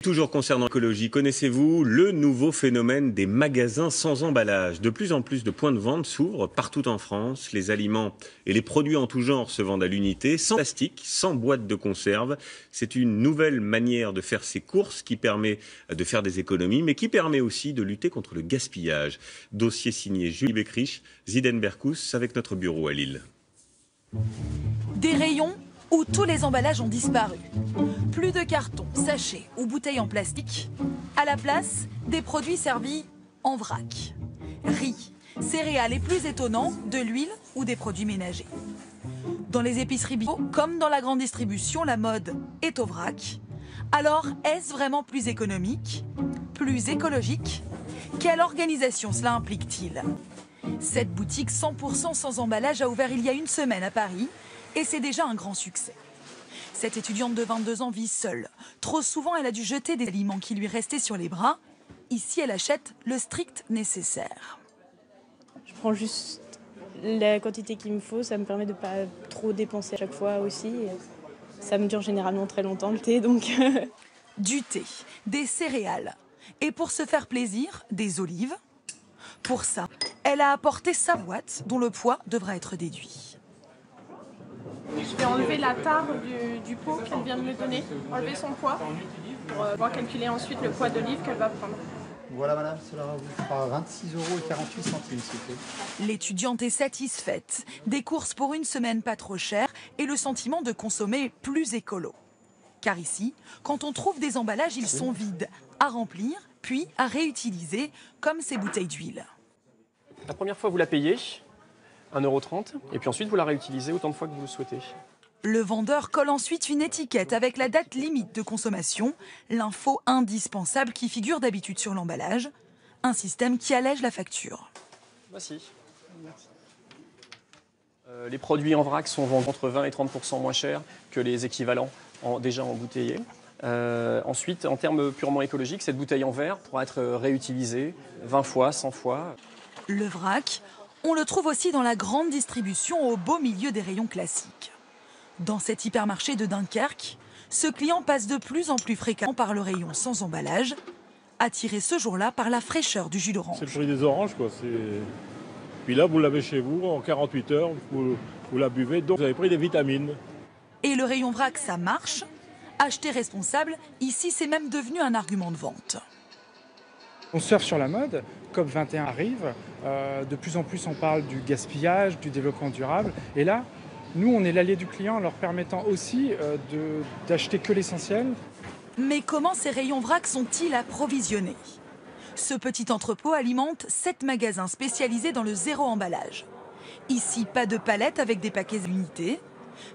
toujours concernant l'écologie, connaissez-vous le nouveau phénomène des magasins sans emballage? De plus en plus de points de vente s'ouvrent partout en France. Les aliments et les produits en tout genre se vendent à l'unité, sans plastique, sans boîte de conserve. C'est une nouvelle manière de faire ses courses qui permet de faire des économies, mais qui permet aussi de lutter contre le gaspillage. Dossier signé Julie Beckrich, Ziden Berkous, avec notre bureau à Lille. Des rayons où tous les emballages ont disparu. Plus de cartons, sachets ou bouteilles en plastique. À la place, des produits servis en vrac. Riz, céréales et plus étonnant, de l'huile ou des produits ménagers. Dans les épiceries bio, comme dans la grande distribution, la mode est au vrac. Alors, est-ce vraiment plus économique, plus écologique? Quelle organisation cela implique-t-il? Cette boutique 100% sans emballage a ouvert il y a une semaine à Paris et c'est déjà un grand succès. Cette étudiante de 22 ans vit seule. Trop souvent, elle a dû jeter des aliments qui lui restaient sur les bras. Ici, elle achète le strict nécessaire. Je prends juste la quantité qu'il me faut, ça me permet de ne pas trop dépenser à chaque fois aussi. Ça me dure généralement très longtemps le thé, donc... Du thé, des céréales et pour se faire plaisir, des olives. Pour ça, elle a apporté sa boîte dont le poids devra être déduit. Je vais enlever la tare du pot qu'elle vient de me donner, enlever son poids pour pouvoir calculer ensuite le poids d'olive qu'elle va prendre. Voilà madame, cela vous fera 26,48 €, s'il vous plaît. L'étudiante est satisfaite. Des courses pour une semaine pas trop chères et le sentiment de consommer plus écolo. Car ici, quand on trouve des emballages, ils sont vides, à remplir, puis à réutiliser, comme ces bouteilles d'huile. La première fois, vous la payez, 1,30 €, et puis ensuite, vous la réutilisez autant de fois que vous le souhaitez. Le vendeur colle ensuite une étiquette avec la date limite de consommation, l'info indispensable qui figure d'habitude sur l'emballage, un système qui allège la facture. Voici. Les produits en vrac sont vendus entre 20 et 30% moins chers que les équivalents déjà embouteillés. Ensuite, en termes purement écologiques, cette bouteille en verre pourra être réutilisée 20 fois, 100 fois. Le vrac, on le trouve aussi dans la grande distribution au beau milieu des rayons classiques. Dans cet hypermarché de Dunkerque, ce client passe de plus en plus fréquemment par le rayon sans emballage, attiré ce jour-là par la fraîcheur du jus d'orange. C'est le fruit des oranges, quoi. Puis là, vous l'avez chez vous, en 48 heures, vous la buvez, donc vous avez pris des vitamines. Et le rayon vrac, ça marche. Acheter responsable, ici, c'est même devenu un argument de vente. On surfe sur la mode, COP21 arrive, de plus en plus on parle du gaspillage, du développement durable, et là, nous on est l'allié du client, leur permettant aussi d'acheter que l'essentiel. Mais comment ces rayons vrac sont-ils approvisionnés? Ce petit entrepôt alimente 7 magasins spécialisés dans le zéro emballage. Ici, pas de palettes avec des paquets unités,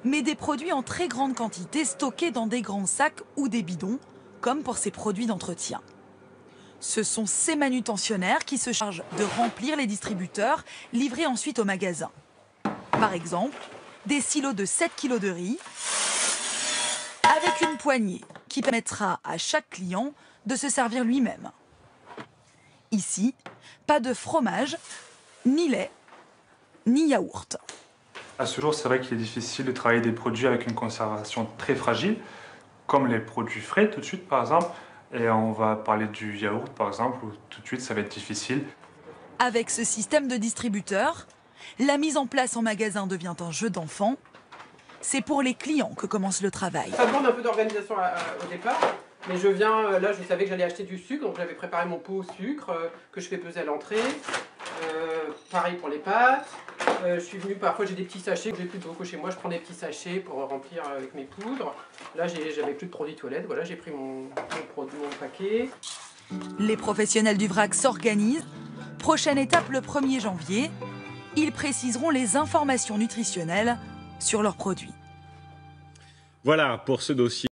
mais des produits en très grande quantité stockés dans des grands sacs ou des bidons, comme pour ces produits d'entretien. Ce sont ces manutentionnaires qui se chargent de remplir les distributeurs, livrés ensuite au magasin. Par exemple, des silos de 7 kg de riz, avec une poignée qui permettra à chaque client de se servir lui-même. Ici, pas de fromage, ni lait, ni yaourt. À ce jour, c'est vrai qu'il est difficile de travailler des produits avec une conservation très fragile, comme les produits frais tout de suite par exemple. Et on va parler du yaourt par exemple, où tout de suite ça va être difficile. Avec ce système de distributeur, la mise en place en magasin devient un jeu d'enfant. C'est pour les clients que commence le travail. Ça demande un peu d'organisation au départ, mais je viens, là je savais que j'allais acheter du sucre, donc j'avais préparé mon pot au sucre que je fais peser à l'entrée. Pareil pour les pâtes. Je suis venu, parfois j'ai des petits sachets, j'ai plus de bocaux chez moi, je prends des petits sachets pour remplir avec mes poudres. Là j'avais plus de produits toilettes, voilà, j'ai pris mon paquet. Les professionnels du vrac s'organisent. Prochaine étape le 1er janvier. Ils préciseront les informations nutritionnelles sur leurs produits. Voilà pour ce dossier.